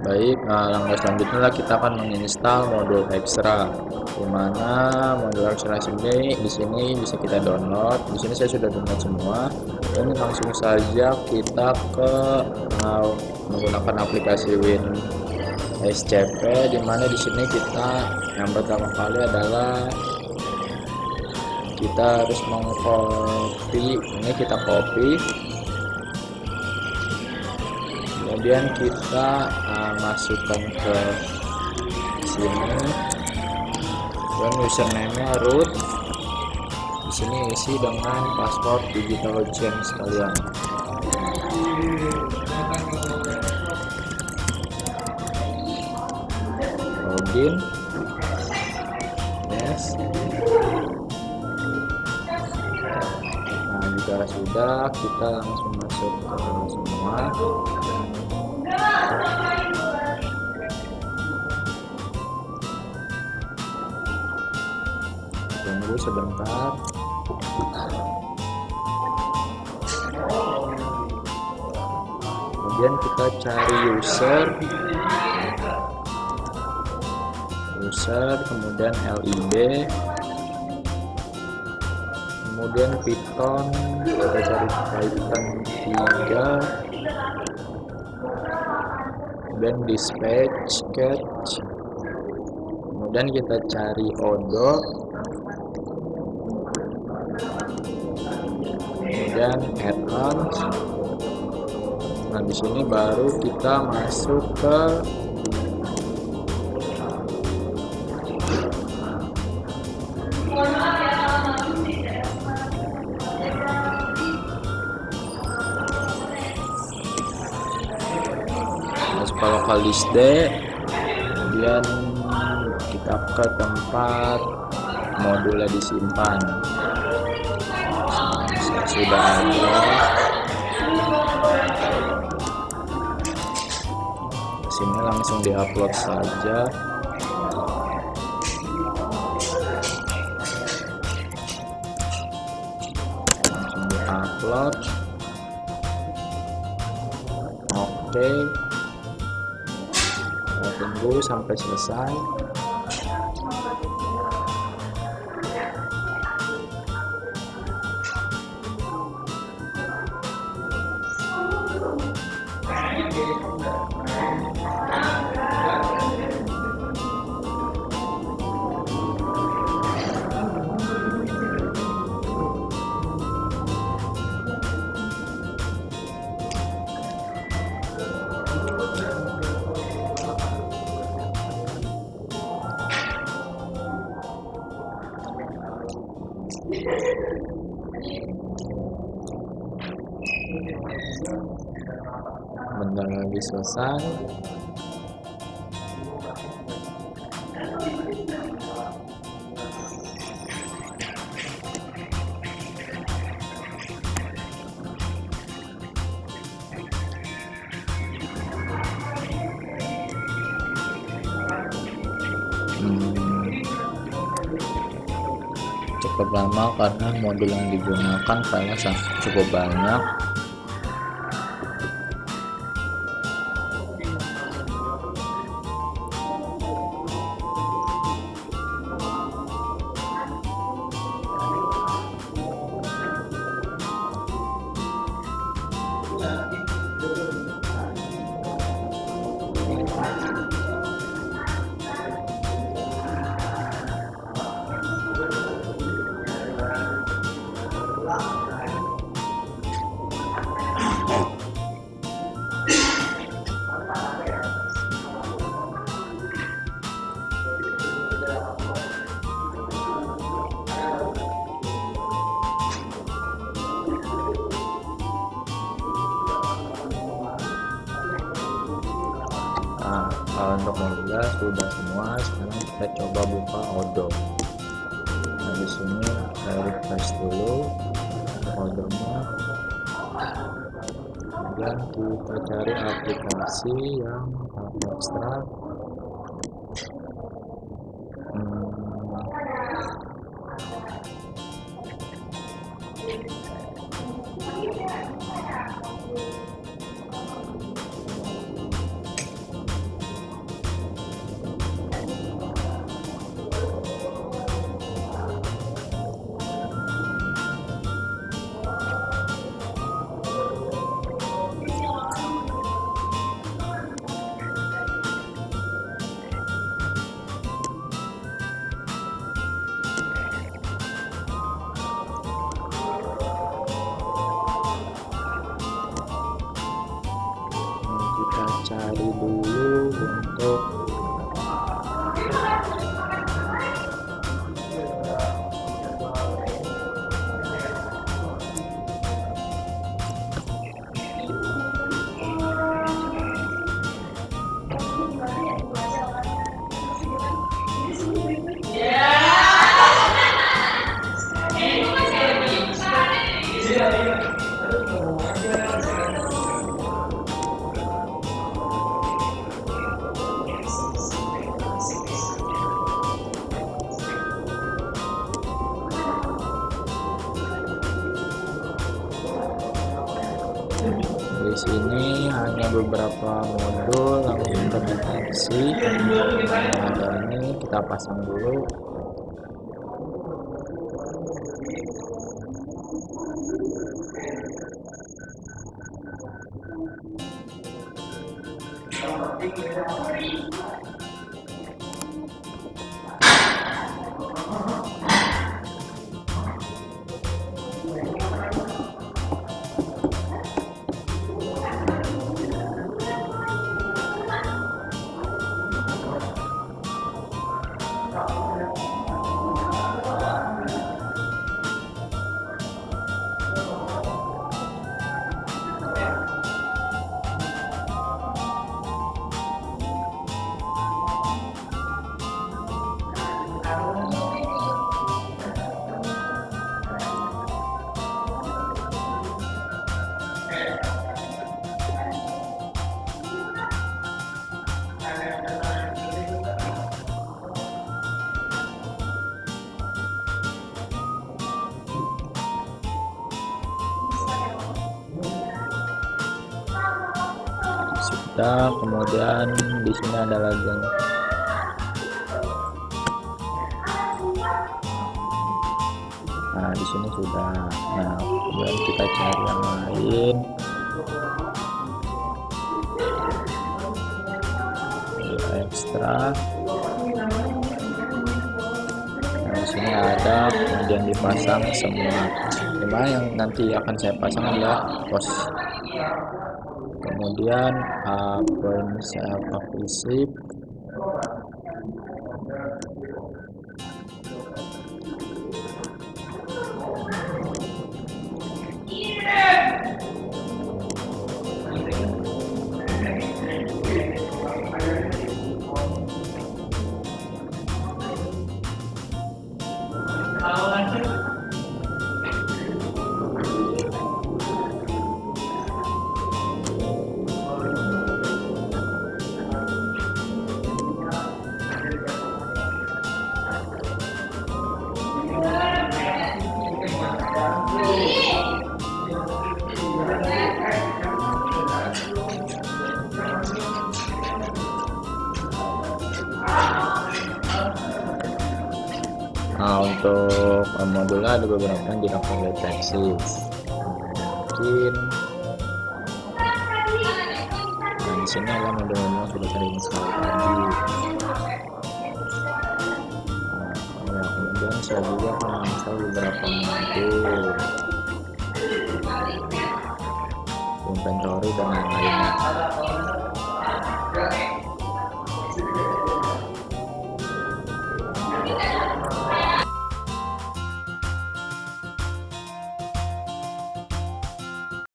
Baik, langkah selanjutnya lah kita akan menginstal modul ekstra. Dimana modul ekstra ini di sini bisa kita download. Di sini saya sudah download semua. Dan langsung saja kita menggunakan aplikasi Win SCP, dimana di sini kita yang pertama kali adalah kita harus mengcopy. Ini kita copy. Kemudian kita masukkan ke sini, dan username-nya root. Di sini isi dengan password digital ujian sekalian. Login, yes. Nah, jika sudah, kita langsung masuk ke semua. Tunggu sebentar. Kemudian kita cari user, kemudian lib, kemudian Python, kita cari Python 3, kemudian dispatch catch, kemudian kita cari odo, kemudian add-ons. Nah, di sini baru kita masuk ke lokal list D, kemudian kita ke tempat modulnya disimpan. Sudah ada. Sini langsung diupload saja. Langsung diupload. Oke. Kita tunggu sampai selesai. Bentar lagi selesai. Cukup lama karena modul yang digunakan filenya cukup banyak. Untuk modulnya sudah semua. Sekarang kita coba buka odo. Nah, di sini saya refresh dulu odonya, kemudian kita cari aplikasi yang ekstra. dulu untuk di sini hanya beberapa modul langsung terdeteksi. Yang ada ini kita pasang dulu. Sudah, kemudian di sini ada lagi yang di sini sudah. Nah, kemudian kita cari yang lain. Modul ekstra. Nah, di sini ada, kemudian dipasang semua. Cuma yang nanti akan saya pasang adalah pos. Kemudian prinsip prinsip untuk modulnya ada beberapa yang dilakukan deteksi. Mungkin di sini adalah modul-modul yang sudah terinstall tadi. Kemudian saya juga akan menginstal beberapa modul, inventory dan lain-lainnya.